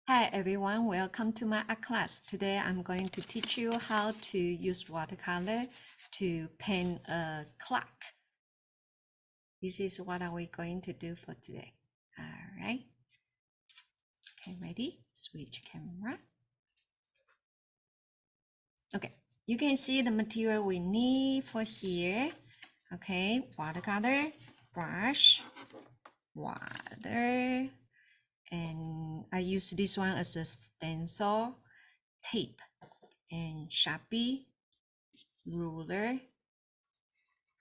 Hi everyone, welcome to my art class. Today I'm going to teach you how to use watercolor to paint a clock. This is what are we going to do for today. All right. Okay, ready? Switch camera. Okay, you can see the material we need for here. Okay, watercolor, brush, water, and I use this one as a stencil, tape, and Sharpie, ruler,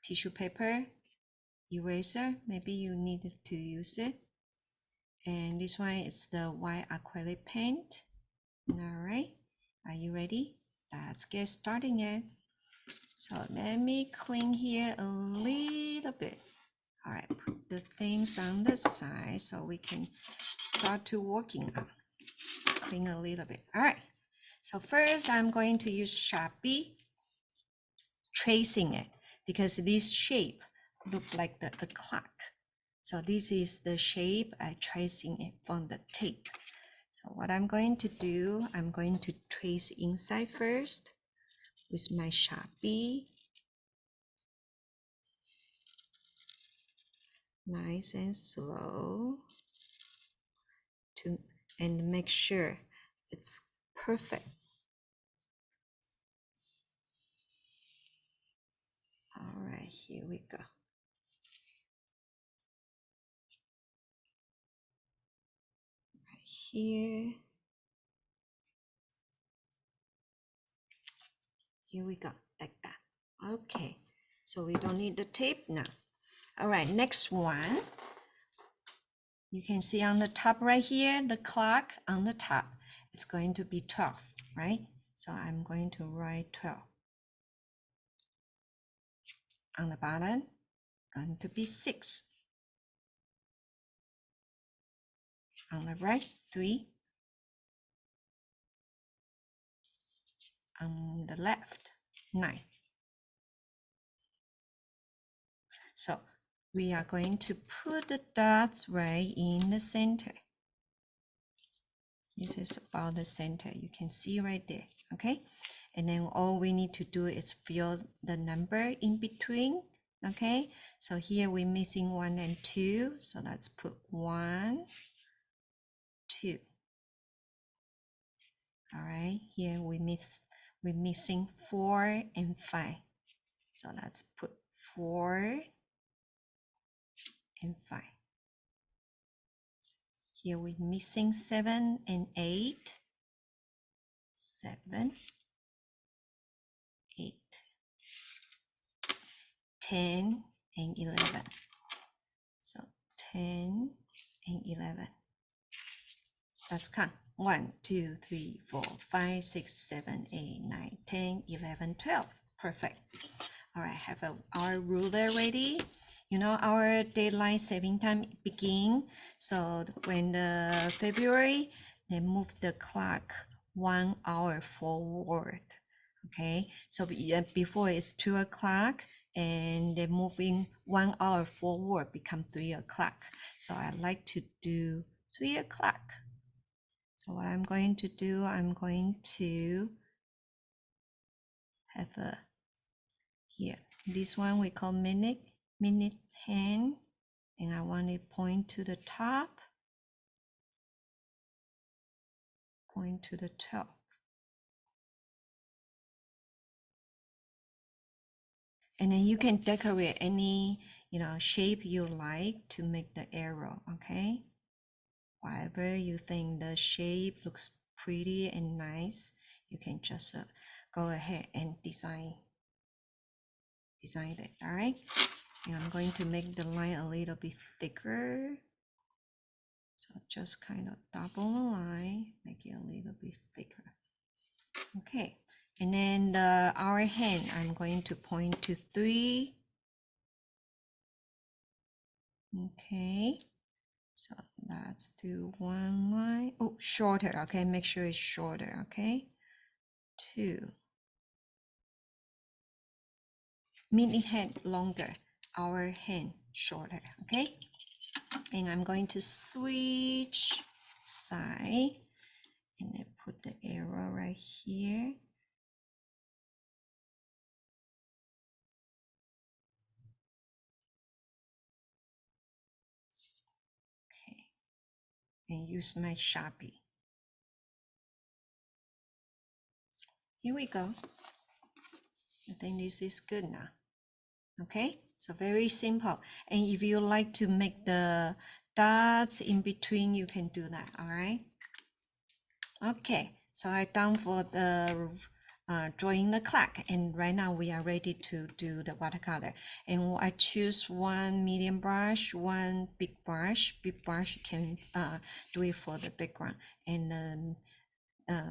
tissue paper, eraser, maybe you need to use it. And this one is the white acrylic paint. All right, are you ready? Let's get starting it. So let me clean here a little bit. All right, put the things on the side so we can start to working on. Clean a little bit. All right, so first I'm going to use Sharpie, tracing it because this shape look like a clock. So this is the shape. I'm tracing it from the tape. So what I'm going to do, I'm going to trace inside first with my Sharpie. Nice and slow and make sure it's perfect. All right, here we go. Right here. Here we go, like that. Okay, so we don't need the tape now. All right, next one. You can see on the top right here, the clock on the top. It's going to be 12, right? So I'm going to write 12. On the bottom, going to be 6. On the right, 3. On the left, 9. So we are going to put the dots right in the center. This is about the center. You can see right there, okay? And then all we need to do is fill the number in between, okay? So here we're missing 1 and 2, so let's put 1, 2. All right, here we're missing 4 and 5, so let's put 4 and 5. Here we're missing 7 and 8, 7, 8, 10 and 11. So 10 and 11. Let's count. 1, 2, 3, 4, 5, 6, 7, 8, 9, 10, 11, 12. Perfect. All right, have our ruler ready. You know, our daylight saving time begin. So when the February, they move the clock 1 hour forward. Okay, so before it's 2 o'clock and they're moving 1 hour forward, become 3 o'clock. So I like to do 3 o'clock. So what I'm going to do, I'm going to have a here. This one we call minute hand, and I want to point to the top, point to the top. And then you can decorate any, shape you like to make the arrow, okay? Whatever you think the shape looks pretty and nice, you can just go ahead and design it, all right? And I'm going to make the line a little bit thicker. So just kind of double the line, make it a little bit thicker. Okay, and then our hand, I'm going to point to 3. Okay, so let's do one line. Oh, shorter, okay, make sure it's shorter, okay? 2. Mini hand longer, our hand shorter, okay? And I'm going to switch side. and then put the arrow right here. Okay, and use my Sharpie. Here we go. I think this is good now. Okay, so very simple. And if you like to make the dots in between, you can do that. All right. Okay, so I'm done for the drawing the clock, and right now we are ready to do the watercolor. And I choose one medium brush, one big brush. Big brush can do it for the background, and then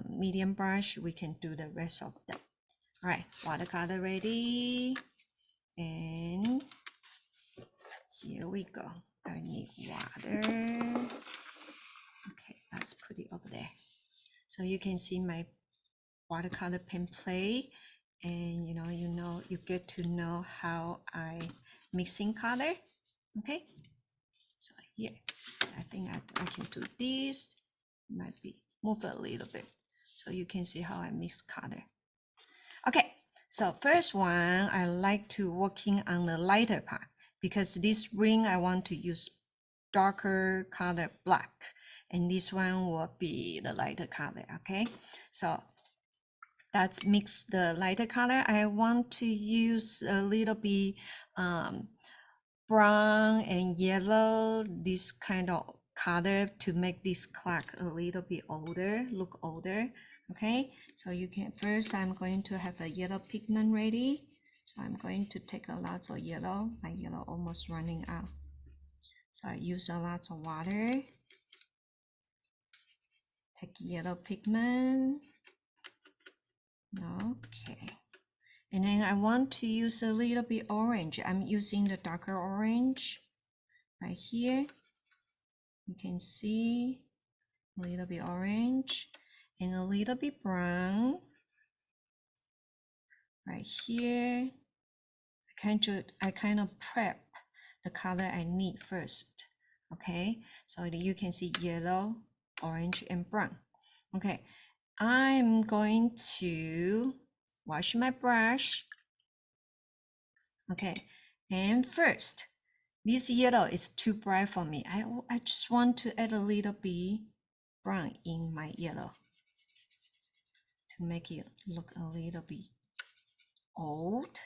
medium brush we can do the rest of them. All right, watercolor ready, and here we go. I need water. Okay, let's put it over there. So you can see my watercolor pen play, and you get to know how I mixing color. Okay, so here I think I can do this. Might be move a little bit so you can see how I mix color. Okay, so first one I like to working on the lighter part, because this ring I want to use darker color black, and this one will be the lighter color. Okay, so let's mix the lighter color. I want to use a little bit brown and yellow, this kind of color to make this clock a little bit older, look older. Okay, so you can first, I'm going to have a yellow pigment ready. So I'm going to take a lot of yellow. My yellow almost running out. So I use a lot of water. Take yellow pigment. Okay. And then I want to use a little bit orange. I'm using the darker orange right here. You can see a little bit orange and a little bit brown right here. I kind of prep the color I need first. Okay, so you can see yellow, orange, and brown. Okay, I'm going to wash my brush. Okay, and first, this yellow is too bright for me. I just want to add a little bit brown in my yellow to make it look a little bit old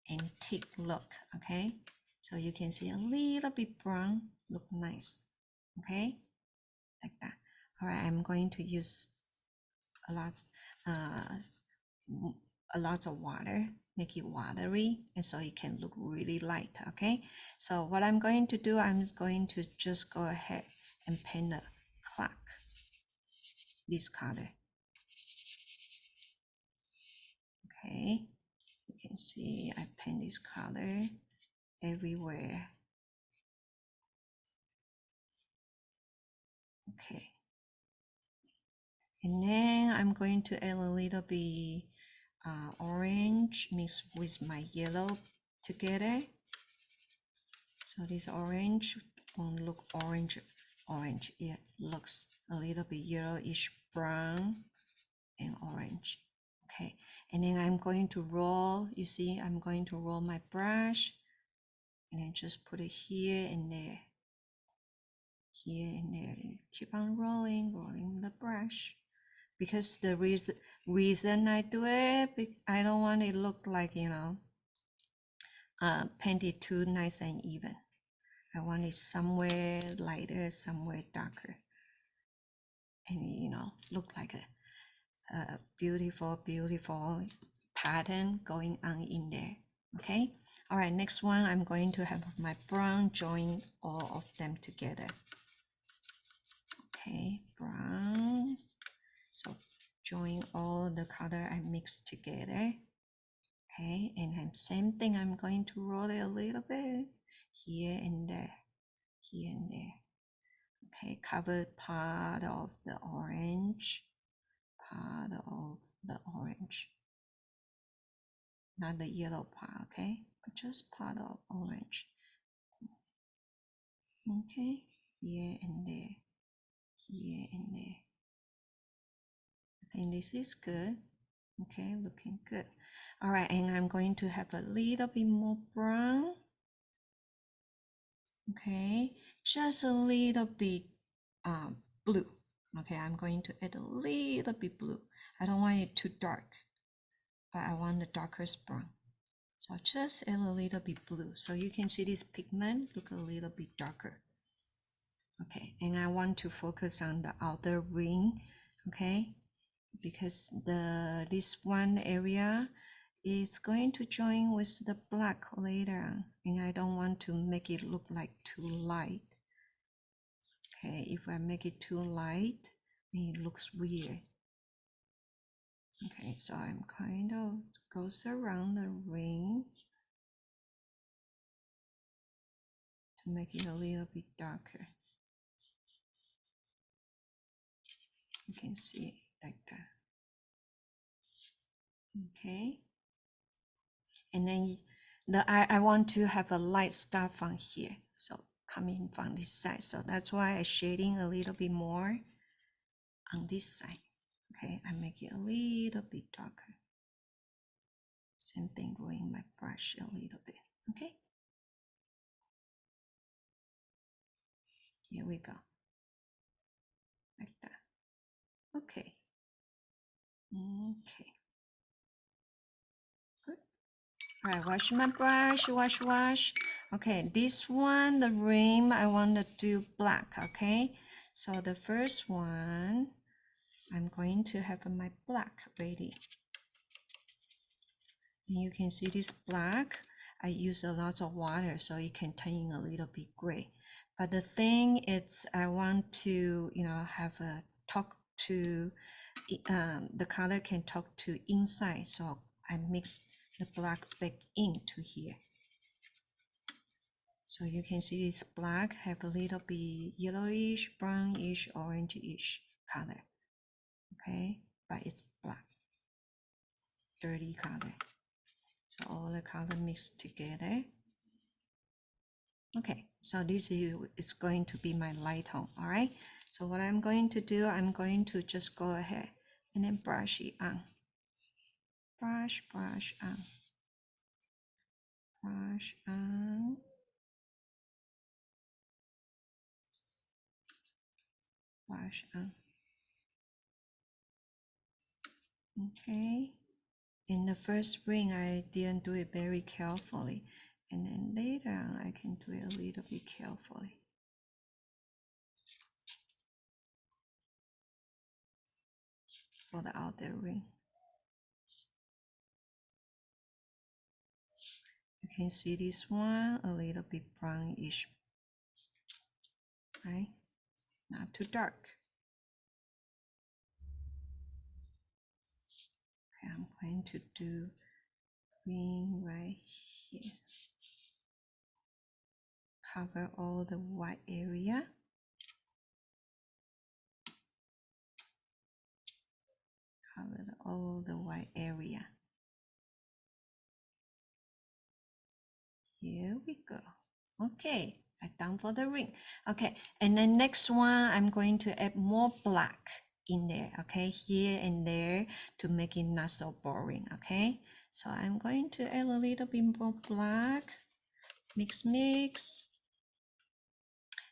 and thick look. Okay, so you can see a little bit brown, look nice. Okay, like that. All right, I'm going to use a lot of water, make it watery, and so it can look really light. Okay, so what I'm going to do, I'm going to just go ahead and paint the clock this color. Okay, you can see I paint this color everywhere. Okay, and then I'm going to add a little bit orange mixed with my yellow together. So this orange won't look orange. It looks a little bit yellowish brown and orange. Okay, and then I'm going to roll. You see, I'm going to roll my brush and then just put it here and there, here and there, and keep on rolling the brush. Because the reason I do it, I don't want it look like, painted too nice and even. I want it somewhere lighter, somewhere darker, and look like a beautiful pattern going on in there. Okay, all right, next one, I'm going to have my brown join all of them together. Okay, brown, so join all the color I mixed together. Okay, and then same thing, I'm going to roll it a little bit here and there, here and there. Okay, covered part of the orange, not the yellow part. Okay, but just part of orange. Okay, here and there, here and there. think this is good. Okay, looking good. All right, and I'm going to have a little bit more brown. Okay, just a little bit blue. Okay, I'm going to add a little bit blue. I don't want it too dark, but I want the darkest brown. So just add a little bit blue. So you can see this pigment look a little bit darker. Okay, and I want to focus on the outer ring. Okay, because this one area is going to join with the black later on, and I don't want to make it look like too light. Okay, if I make it too light, it looks weird. Okay, so I'm kind of goes around the ring to make it a little bit darker. You can see it like that. Okay, and then I want to have a light start from here, so coming from this side. So that's why I'm shading a little bit more on this side. Okay, I make it a little bit darker. Same thing, going my brush a little bit. Okay, here we go, like that. Okay, okay, good. All right, wash my brush, wash. Okay, this one, the rim, I want to do black. Okay, so the first one, I'm going to have my black ready. And you can see this black. I use a lot of water so it can turn a little bit gray. But the thing is, I want to, have a talk to, the color can talk to inside. So I mix the black back into here. So you can see this black have a little bit yellowish, brownish, orangeish color. Okay, but it's black, dirty color. So all the color mixed together. Okay, so this is going to be my light tone. All right, so what I'm going to do, I'm going to just go ahead and then brush it on. Brush on. Brush on. Brush on. Okay, in the first ring I didn't do it very carefully, and then later on I can do it a little bit carefully. For the outer ring, you can see this one a little bit brownish, right? Not too dark. Okay, I'm going to do green right here. Cover all the white area. Cover all the white area. Here we go. Okay, I'm done for the ring. Okay, and then next one, I'm going to add more black in there. Okay, here and there to make it not so boring. Okay, so I'm going to add a little bit more black. Mix.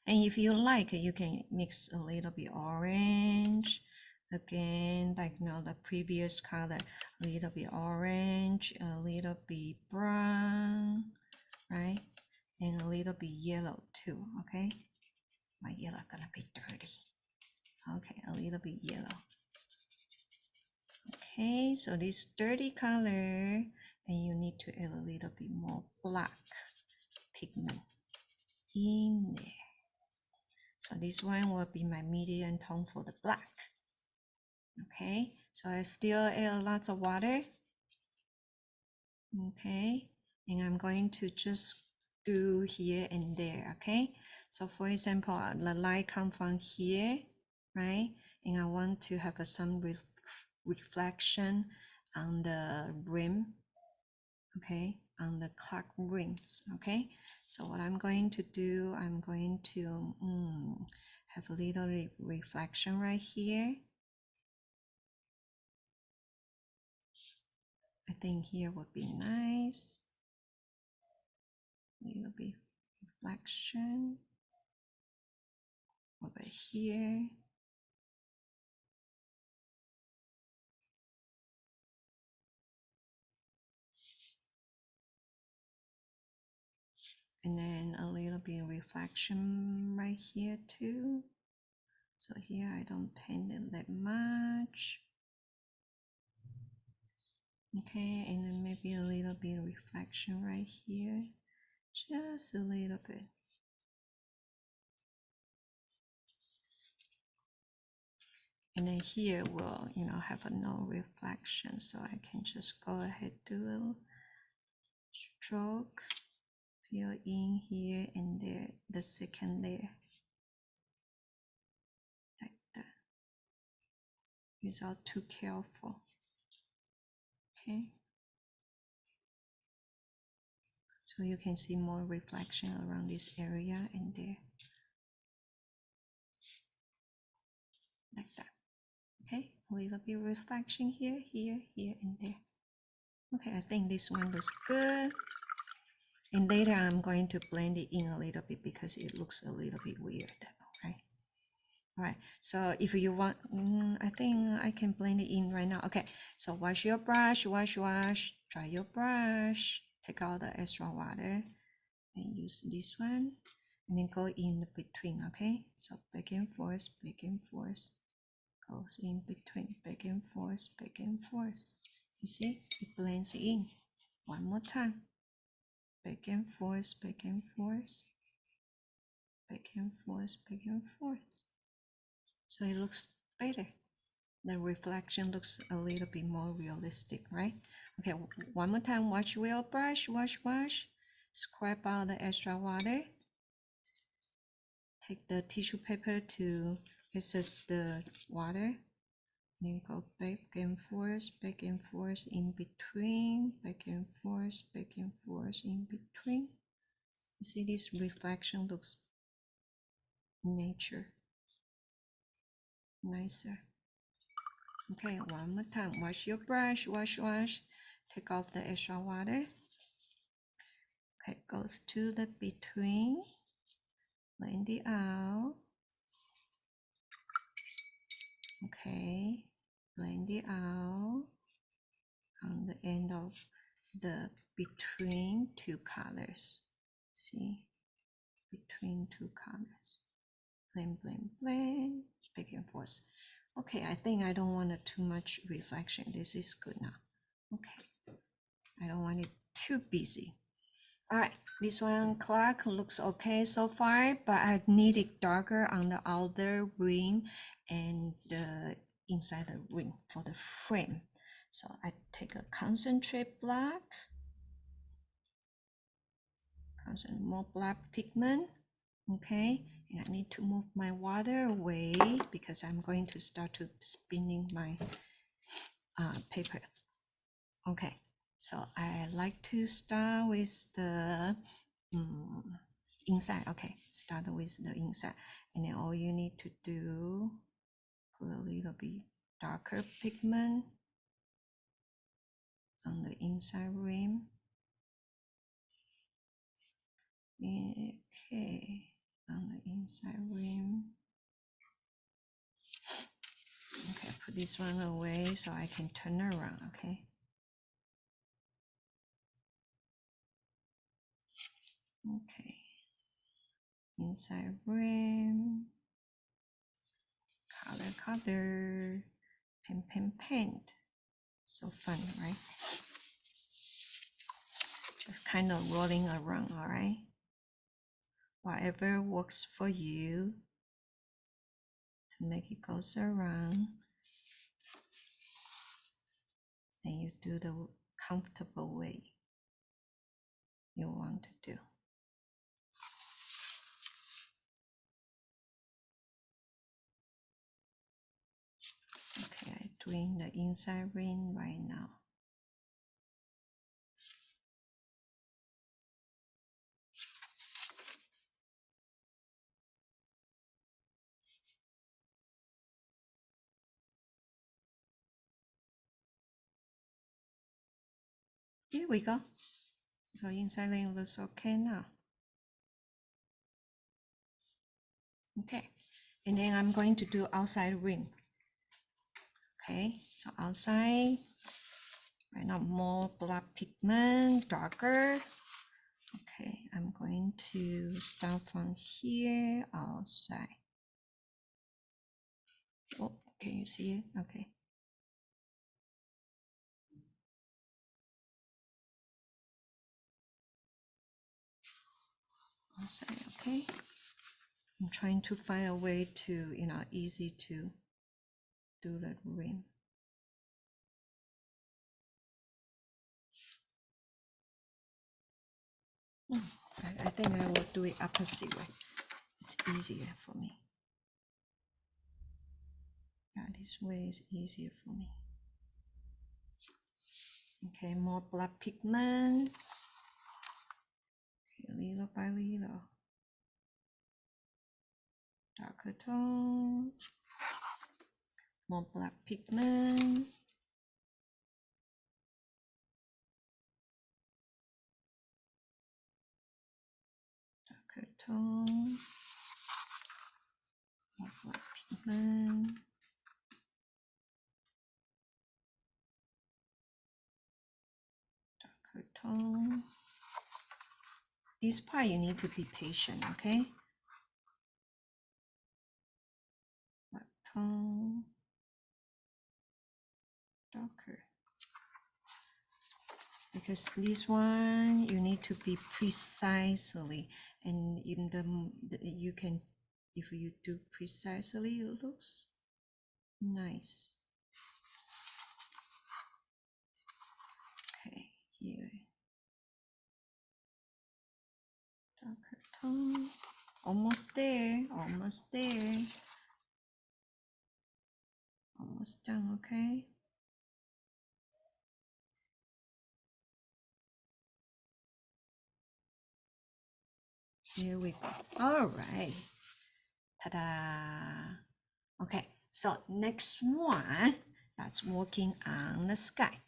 And if you like, you can mix a little bit orange. Again, like the previous color, a little bit orange, a little bit brown, right? And a little bit yellow too, okay? My yellow gonna be dirty. Okay, a little bit yellow. Okay, so this dirty color, and you need to add a little bit more black pigment in there. So this one will be my medium tone for the black. Okay, so I still add lots of water. Okay, and I'm going to just do here and there. Okay, so for example, the light come from here, right? And I want to have some reflection on the rim. Okay, on the clock rings. Okay, so what I'm going to do, I'm going to have a little reflection right here. I think here would be nice. A little bit reflection over here. And then a little bit of reflection right here too. So here I don't paint it that much. Okay, and then maybe a little bit of reflection right here. Just a little bit. And then here will, have a no reflection. So I can just go ahead, do a stroke, fill in here and there, the second layer. Like that. Without too careful. Okay. So you can see more reflection around this area and there. Like that. Okay, a little bit of reflection here, here, here, and there. Okay, I think this one looks good. And later I'm going to blend it in a little bit because it looks a little bit weird. Okay. All right, so if you want, I think I can blend it in right now. Okay, so wash your brush, wash, dry your brush, take out the extra water and use this one and then go in between. Okay, so back and forth, goes in between, back and forth, back and forth. You see, it blends in. One more time. Back and forth, back and forth, back and forth, back and forth. So it looks better. The reflection looks a little bit more realistic, right? Okay, one more time. Wash your brush, wash. Scrape out the extra water. Take the tissue paper to access the water. Then go back and forth in between, back and forth in between. You see this reflection looks nature, nicer. Okay, one more time. Wash your brush, wash. Take off the extra water. Okay, goes to the between, blend it out. Okay, blend it out on the end of the between two colors. See, between two colors. Blend, back and forth. Okay, I think I don't want too much reflection. This is good now. Okay, I don't want it too busy. All right, this one clock looks okay so far, but I need it darker on the outer ring and the inside the ring for the frame. So I take a concentrate black, more black pigment. Okay, and I need to move my water away because I'm going to start to spinning my paper. Okay, so I like to start with the inside. Okay, start with the inside, and then all you need to do, put a little bit darker pigment on the inside rim. Okay, on the inside rim. Okay, put this one away so I can turn around. Okay. Okay, inside rim, color, paint. So fun, right? Just kind of rolling around, all right? Whatever works for you to make it goes around. And you do the comfortable way you want to do. Okay, I'm doing the inside ring right now. Here we go. So inside ring looks okay now. Okay, and then I'm going to do outside ring. Okay, so outside, right now more black pigment, darker. Okay, I'm going to start from here, outside. Oh, can you see it? Okay. Outside, okay. I'm trying to find a way to, easy to do the ring. I think I will do it opposite way. It's easier for me. Yeah, this way is easier for me. Okay, more black pigment. Okay, little by little. Darker tone. More black pigment. Darker tone. More black pigment. Darker tone. This part you need to be patient, okay? Black tone. Darker. Because this one you need to be precisely, and in you can, if you do precisely, it looks nice. Okay, here, darker tone, almost there, almost there, almost done. Okay, here we go. All right, ta-da. Okay, so next one, that's working on the sky.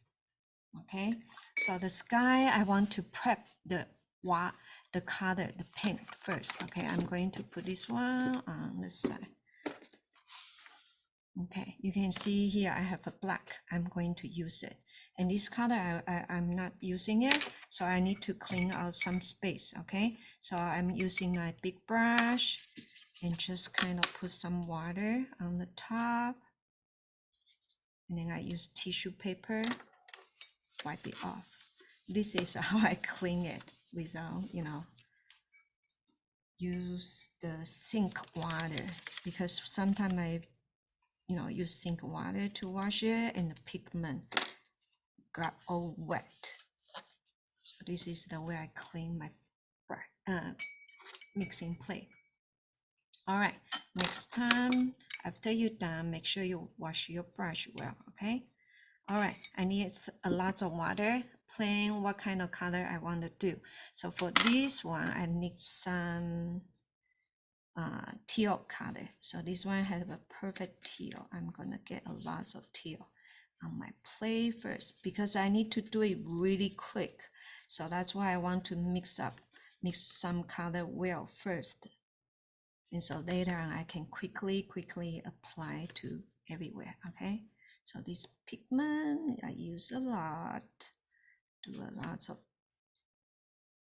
Okay, so the sky, I want to prep the color, the paint first. Okay, I'm going to put this one on the side. Okay, you can see here I have a black. I'm going to use it, and this color I'm not using it, so I need to clean out some space. Okay, so I'm using my big brush and just kind of put some water on the top, and then I use tissue paper, wipe it off. This is how I clean it without, use the sink water, because sometimes I, use sink water to wash it and the pigment got all wet. So this is the way I clean my mixing plate. All right, next time after you're done, make sure you wash your brush well, okay? All right, I need a lot of water, plain what kind of color I want to do. So for this one, I need some teal color. So this one has a perfect teal. I'm gonna get a lot of teal on my plate first because I need to do it really quick. So that's why I want to mix some color well first. And so later on I can quickly apply to everywhere, okay? So this pigment I use a lot, do a lot of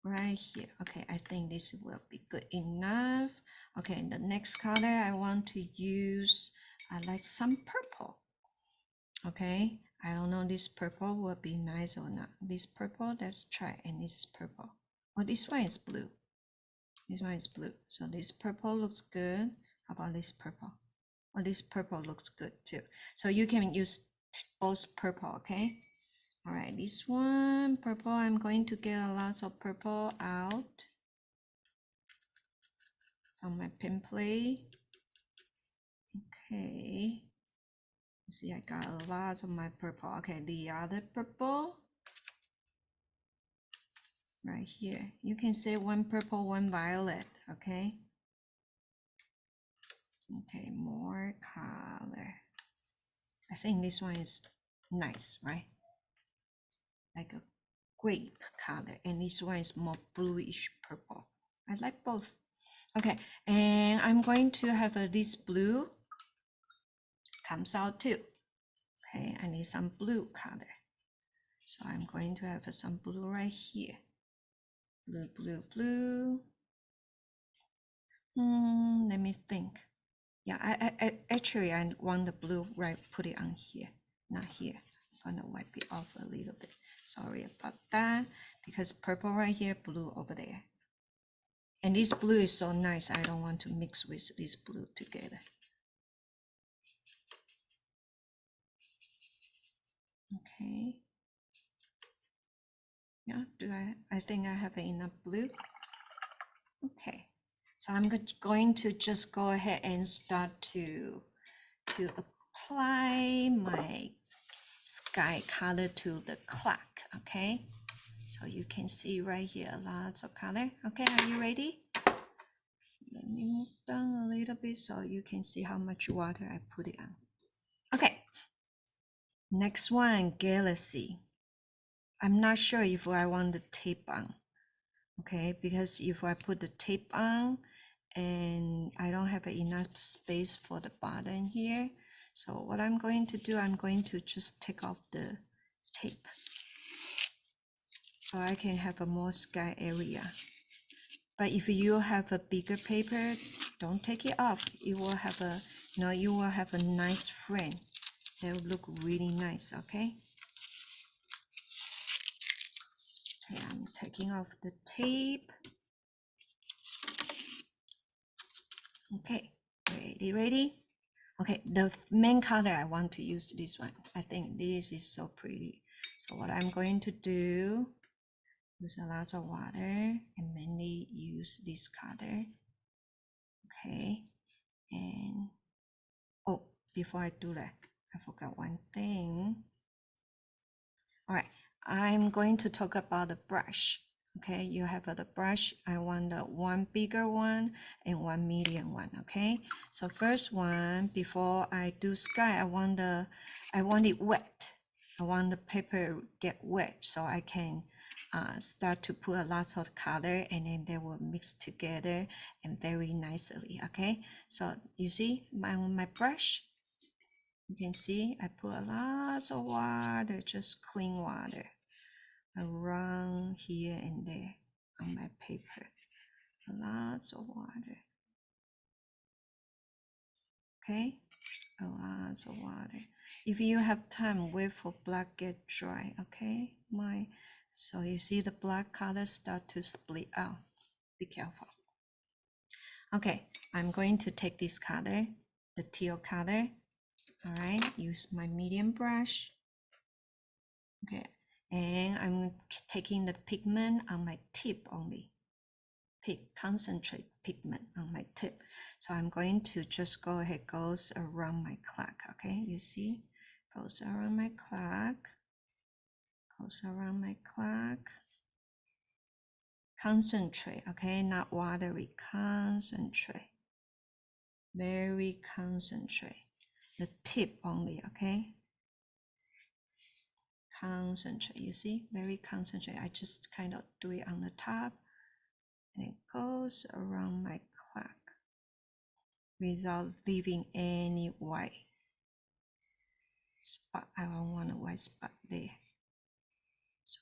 right here. Okay, I think this will be good enough. Okay, the next color I want to use, I like some purple. Okay, I don't know this purple will be nice or not. This purple, let's try, and this purple. Oh, this one is blue. This one is blue. So this purple looks good. How about this purple? Oh, this purple looks good too. So you can use both purple, okay? All right, this one, purple, I'm going to get a lot of purple out from my pen plate. Okay. See, I got a lot of my purple. Okay, the other purple right here. You can say one purple, one violet, okay? Okay, more color. I think this one is nice, right? Like a grape color, and this one is more bluish purple. I like both. Okay, and I'm going to have this blue comes out too. Okay, I need some blue color. So I'm going to have some blue right here. Blue, blue, blue. Let me think. Yeah, I actually I want the blue right, put it on here, not here. I'm gonna wipe it off a little bit. Sorry about that, because purple right here, blue over there. And this blue is so nice, I don't want to mix with this blue together. Okay. Yeah, I think I have enough blue. Okay, so I'm going to just go ahead and start to apply my sky color to the clock. Okay, so you can see right here lots of color. Okay, are you ready? Let me move down a little bit so you can see how much water I put it on. Okay, next one, galaxy. I'm not sure if I want the tape on. Okay, because if I put the tape on and I don't have enough space for the button here, so what I'm going to do, I'm going to just take off the tape so I can have a more sky area. But if you have a bigger paper, don't take it off. It will have a, you will have a nice frame. They will look really nice. Okay. Okay, I'm taking off the tape. Okay, ready? Okay, the main color I want to use this one. I think this is so pretty. So what I'm going to do, use a lot of water and mainly use this color. Okay, and oh, before I do that, I forgot one thing. All right, I'm going to talk about the brush. Okay, you have the brush. I want the one bigger one and one medium one. Okay, so first one, before I do sky, I want it wet. I want the paper get wet so I can start to put a lot of color, and then they will mix together and very nicely. Okay, so you see my brush. You can see I put a lot of water, just clean water, around here and there on my paper. Lots of water. Okay, lots of water. If you have time, wait for black get dry. Okay, so you see the black color start to split out. Be careful. Okay, I'm going to take this color, the teal color. All right, use my medium brush. Okay, and I'm taking the pigment on my tip only. Concentrate pigment on my tip. So I'm going to just go ahead, goes around my clock. Okay, you see, goes around my clock, goes around my clock. Concentrate, okay, not watery, concentrate. Very concentrate. The tip only, okay? Concentrate, you see, very concentrate. I just kind of do it on the top, and it goes around my clock without leaving any white spot. I don't want a white spot there. So,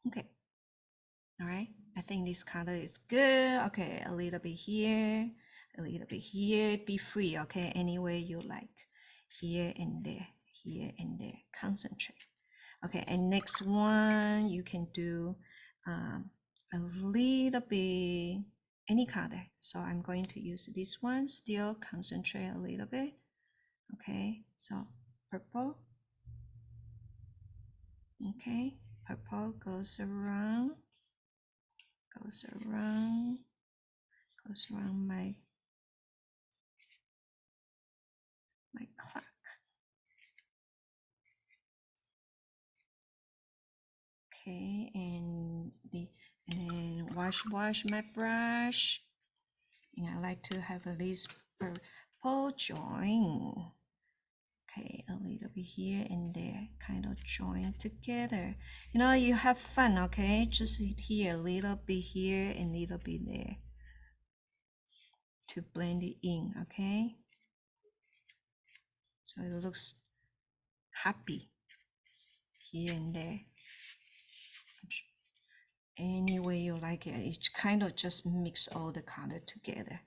okay. All right. I think this color is good. Okay, a little bit here, a little bit here. Be free, okay? Any way you like. Here and there, here and there. Concentrate. Okay, and next one, you can do a little bit, any color. So I'm going to use this one, still concentrate a little bit. Okay, so purple. Okay, purple goes around my clock. Okay, and then wash my brush. And I like to have a this purple joint Okay, a little bit here and there, kind of join together. You know, you have fun, okay? Just here, a little bit here and a little bit there to blend it in, okay? So it looks happy here and there. Any way you like it. It kind of just mix all the color together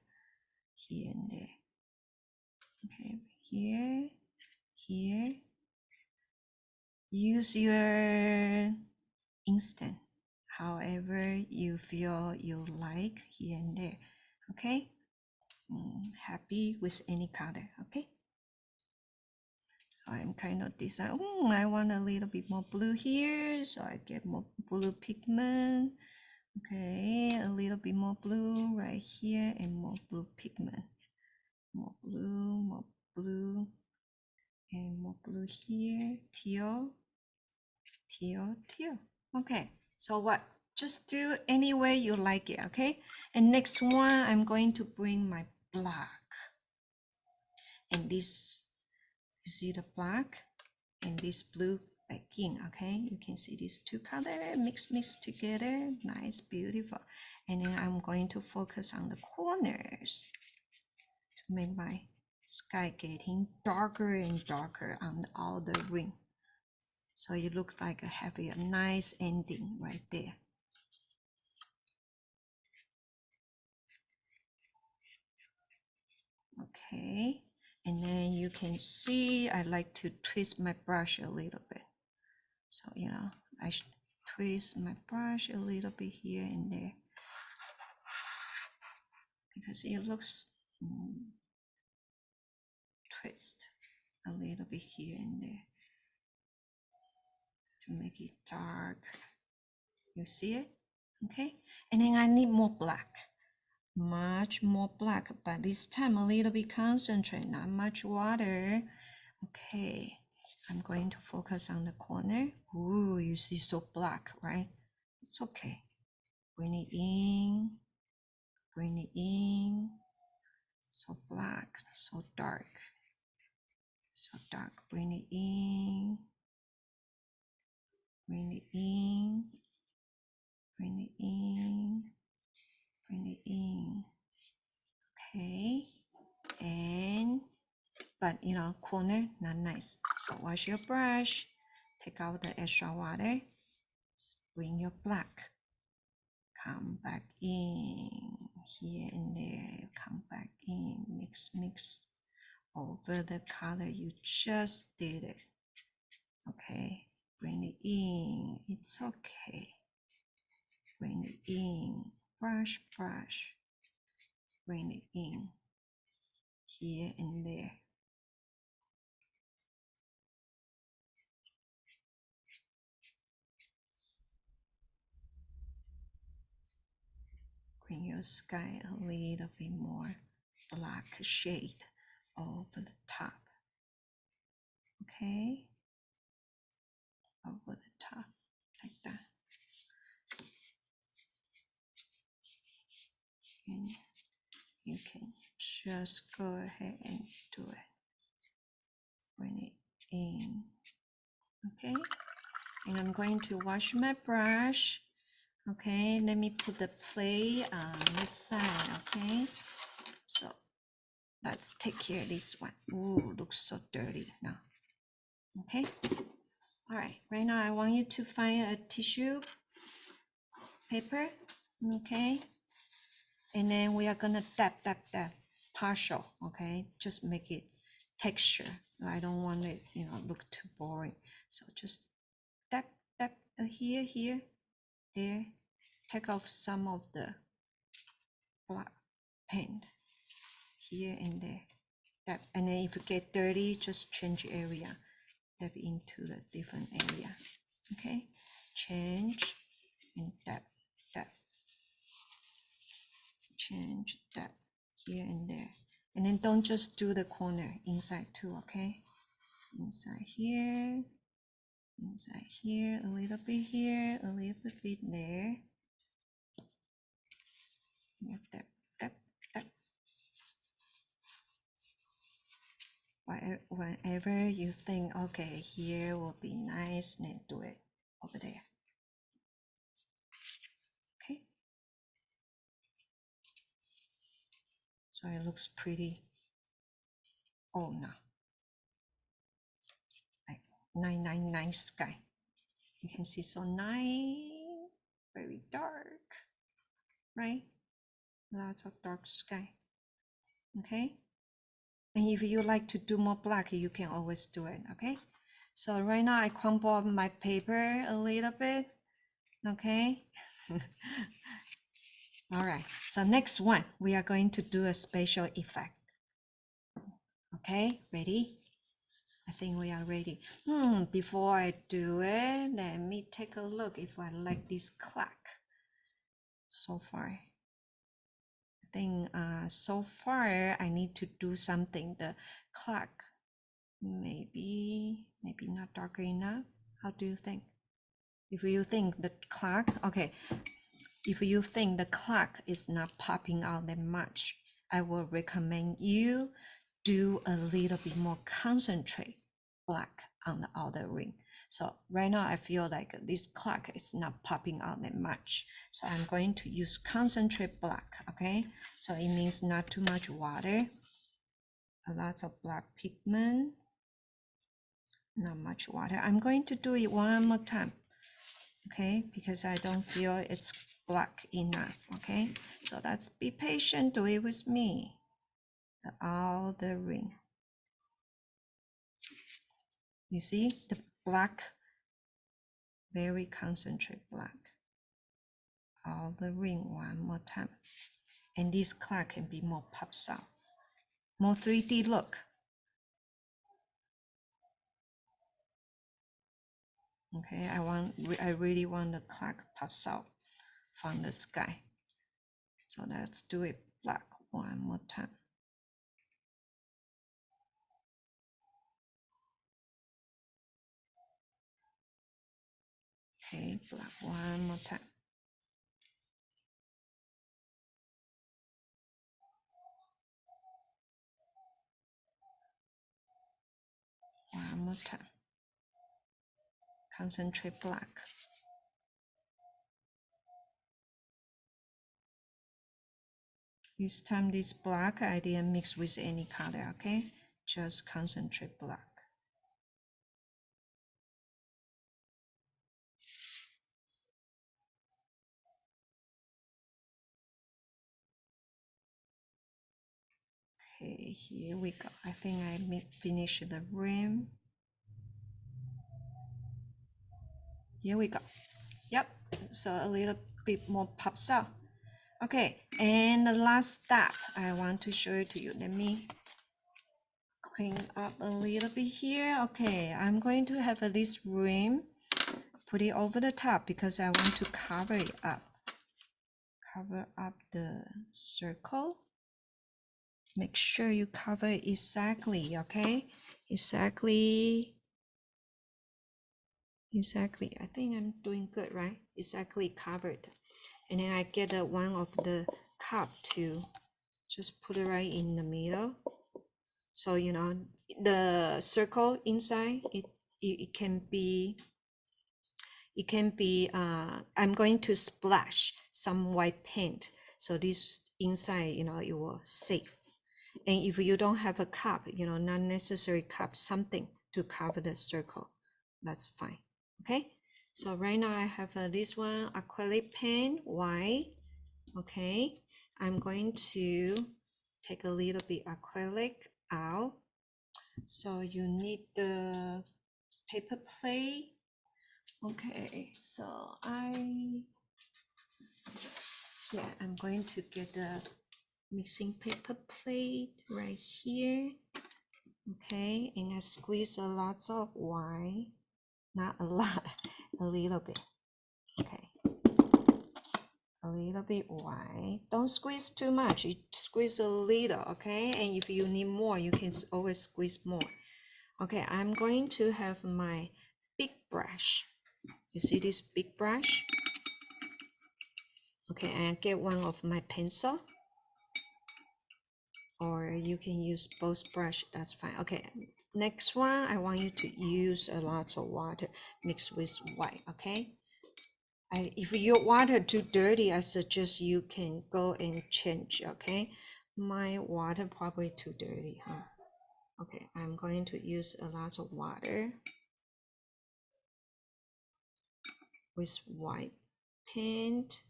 here and there. Okay, here, here. Use your instant, however you feel you like here and there. Okay, happy with any color. Okay, so I'm kind of decide. I want a little bit more blue here, so I get more blue pigment. Okay, a little bit more blue right here and more blue pigment. More blue, and more blue here. Teal, teal, teal. Okay, so what? Just do any way you like it, okay? And next one, I'm going to bring my black. And this, you see the black and this blue back in, okay? You can see these two colors mix together. Nice, beautiful. And then I'm going to focus on the corners to make my sky getting darker and darker on all the ring. So it looks like a nice ending right there. Okay, and then you can see I like to twist my brush a little bit. So, you know, I should twist my brush a little bit here and there because it looks twist a little bit here and there to make it dark. You see it? Okay, and then I need more black. Much more black, but this time a little bit concentrate, not much water. Okay, I'm going to focus on the corner. Ooh, you see so black, right? It's okay. Bring it in, bring it in. So black, so dark. So dark, bring it in, bring it in, bring it in, bring it in. Okay, and but you know, corner not nice. So wash your brush, take out the extra water, bring your black, come back in here and there, come back in, mix over the color you just did it. Okay, bring it in, it's okay. Bring it in, brush, bring it in here and there. Bring your sky a little bit more black shade over the top. Okay, over the top like that. And you can just go ahead and do it. Bring it in. Okay, and I'm going to wash my brush. Okay, let me put the plate on this side. Okay, so let's take care of this one. Ooh, looks so dirty now. Okay, all right, right now I want you to find a tissue paper. Okay, and then we are gonna dab partial. Okay, just make it texture. I don't want it, you know, look too boring. So just dab here, there. Take off some of the black paint here and there. Dab, and then if you get dirty, just change area. Dab into the different area. Okay, change and dab. Change that here and there. And then don't just do the corner, inside too, okay? Inside here, a little bit here, a little bit there. Yep, that. whenever you think, okay, here will be nice, then do it over there. Okay. So it looks pretty. Oh no. Like 999 sky. You can see so nice, very dark, right? Lots of dark sky. Okay. And if you like to do more black, you can always do it. Okay. So right now I crumple up my paper a little bit. Okay. All right. So next one, we are going to do a special effect. Okay, ready? I think we are ready. Before I do it, let me take a look if I like this clock. So far, I think so far I need to do something. The clock, maybe not dark enough. How do you think? If you think the clock, okay, if you think the clock is not popping out that much, I will recommend you do a little bit more concentrate black on the outer ring. So right now I feel like this clock is not popping out that much. So I'm going to use concentrate black, okay? So it means not too much water, lots of black pigment, not much water. I'm going to do it one more time, okay? Because I don't feel it's black enough, okay? So let's be patient, do it with me. The outer ring. You see the black, very concentrate black. All the ring one more time. And this clock can be more pops out. More 3D look. Okay, I really want the clock pops out from the sky. So let's do it black one more time. Okay, black one more time. One more time. Concentrate black. This time this black I didn't mix with any color, okay? Just concentrate black. Okay, here we go. I think I finished the rim. Here we go. Yep, so a little bit more pops out. Okay, and the last step I want to show it to you. Let me clean up a little bit here. Okay, I'm going to have this rim, put it over the top because I want to cover it up. Cover up the circle. Make sure you cover it exactly, okay? Exactly. I think I'm doing good, right? Exactly covered. And then I get one of the cup to just put it right in the middle. So, you know, the circle inside, it can be, I'm going to splash some white paint. So this inside, you know, it will safe. And if you don't have a cup, you know, not necessary cup, something to cover the circle, that's fine. Okay. So right now I have this one acrylic paint, white. Okay. I'm going to take a little bit acrylic out. So you need the paper plate. Okay. So I'm going to get the mixing paper plate right here. Okay, and I squeeze a lot of white, not a lot, a little bit. Okay, a little bit white. Don't squeeze too much. You squeeze a little, okay? And if you need more, you can always squeeze more. Okay, I'm going to have my big brush. You see this big brush? Okay, and get one of my pencil. or you can use both brush, that's fine. Okay, next one, I want you to use a lot of water mixed with white, okay? If your water too dirty, I suggest you can go and change, okay? My water probably too dirty, huh? Okay, I'm going to use a lot of water with white paint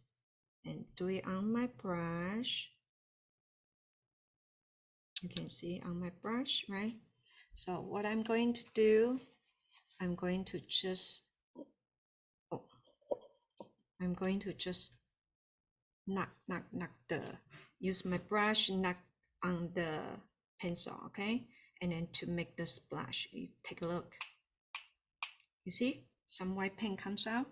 and do it on my brush. You can see on my brush, right? So what I'm going to do, I'm going to just knock use my brush, knock on the pencil, okay? And then to make the splash, you take a look. You see, some white paint comes out.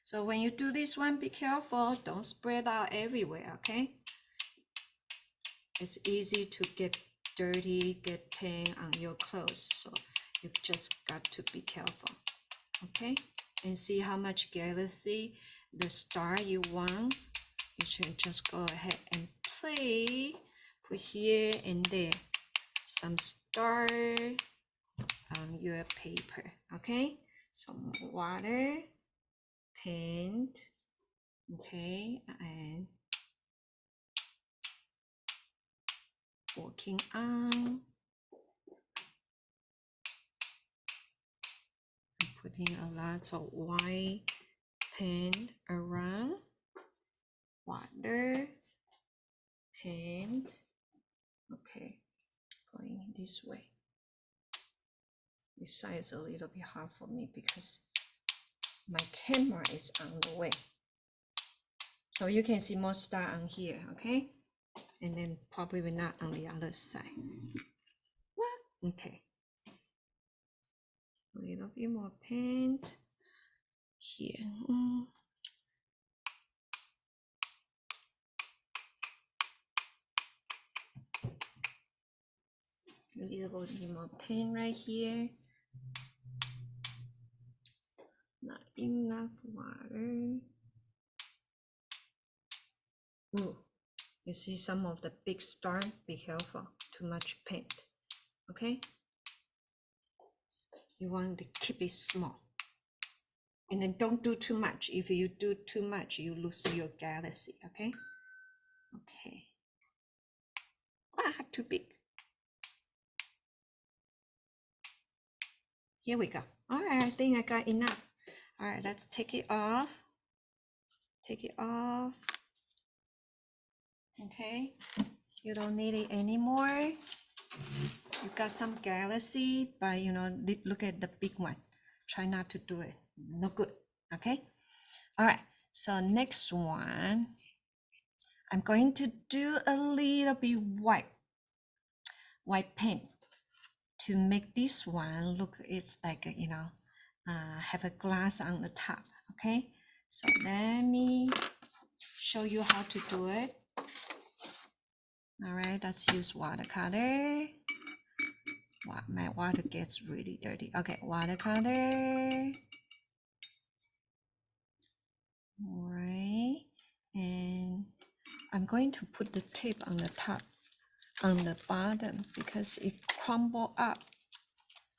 So when you do this one, be careful, don't spread out everywhere, okay? It's easy to get dirty, get paint on your clothes, so you just got to be careful, okay? And see how much galaxy, the star you want. You should just go ahead and play, put here and there some star on your paper, okay? Some water, paint, okay, and working on putting a lot of white paint around, water, paint, okay, going this way. This side is a little bit hard for me because my camera is on the way. So you can see more star on here, okay? And then probably not on the other side. What? Okay. A little bit more paint here. A little bit more paint right here. Not enough water. Ooh, you see some of the big star? Be careful, too much paint, okay? You want to keep it small. And then don't do too much. If you do too much, you lose your galaxy, okay? Okay. Ah, too big. Here we go. All right, I think I got enough. All right, let's take it off. Take it off. Okay, you don't need it anymore. You got some galaxy, but you know, look at the big one. Try not to do it. No good. Okay. All right. So next one, I'm going to do a little bit white paint to make this one look. It's like you know, have a glass on the top. Okay. So let me show you how to do it. All right, let's use watercolor. Wow, my water gets really dirty. Okay, watercolor. All right, and I'm going to put the tape on the top, on the bottom, because it crumble up,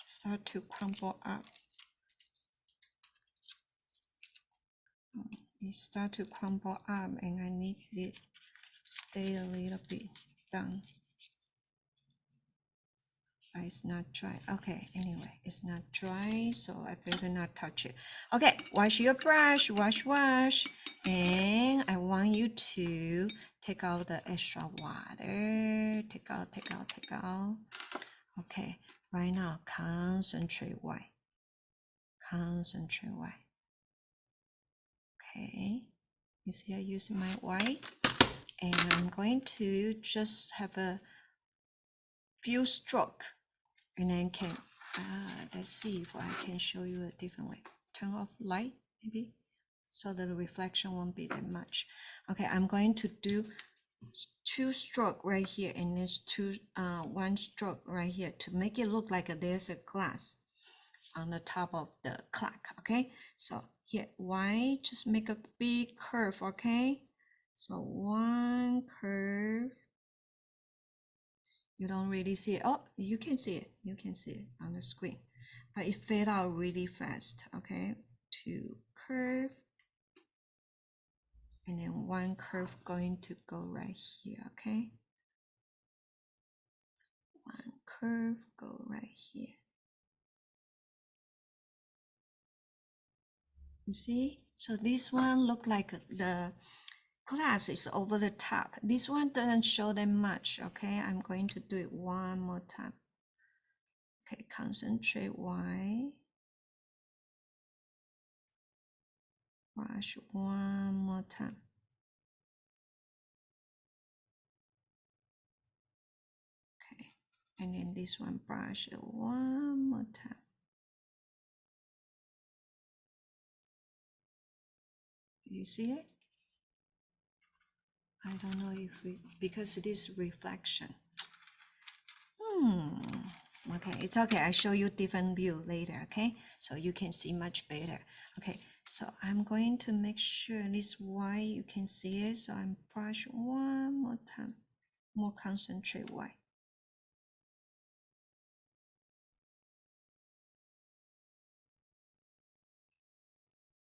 start to crumble up. It start to crumble up, and I need it stay a little bit down. But it's not dry. Okay, anyway, it's not dry, so I better not touch it. Okay, wash your brush, wash. And I want you to take out the extra water. Take out. Okay, right now, concentrate white. Concentrate white. Okay, you see I using my white. And I'm going to just have a few stroke. And then let's see if I can show you a different way. Turn off light, maybe, so that the reflection won't be that much. Okay, I'm going to do 2 stroke right here, and there's 1 stroke right here to make it look like there's a glass on the top of the clock. Okay, so here, white, just make a big curve. Okay, so 1 curve, You don't really see it. Oh, you can see it. You can see it on the screen. But it fade out really fast. Okay. Two curve. And then one curve going to go right here. Okay. One curve go right here. You see? So this one look like the glass is over the top. This one doesn't show them much. Okay. I'm going to do it one more time. Okay. Concentrate white. Brush one more time. Okay, and then this one brush it one more time. You see it? I don't know if we, because it is reflection. Okay, it's okay. I show you different view later, okay? So you can see much better. Okay, so I'm going to make sure this white you can see it. So I'm brush one more time, more concentrate white.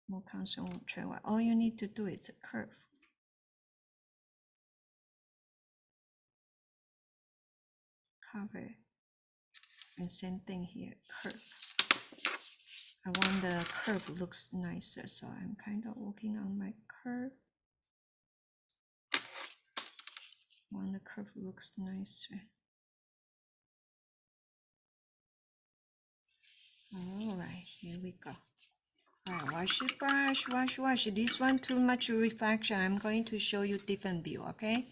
More concentrate white. All you need to do is a curve. Cover. And same thing here, curve. I want the curve looks nicer, so I'm kind of working on my curve. Want the curve looks nicer. All right, here we go. All right, wash it, brush, wash. This one too much reflection. I'm going to show you different view, okay?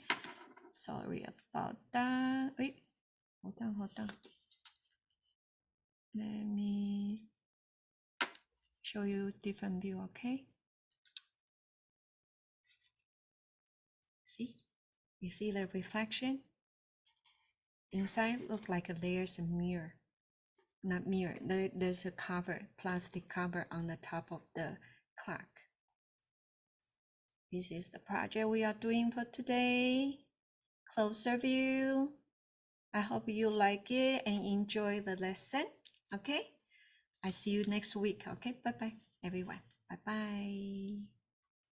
Sorry about that. Wait, hold on. Let me show you different view, okay? See? You see the reflection? Inside look like there's a mirror. Not mirror, there's a cover, plastic cover on the top of the clock. This is the project we are doing for today. Closer view. I hope you like it and enjoy the lesson. Okay, I see you next week. Okay, bye bye everyone. Bye bye.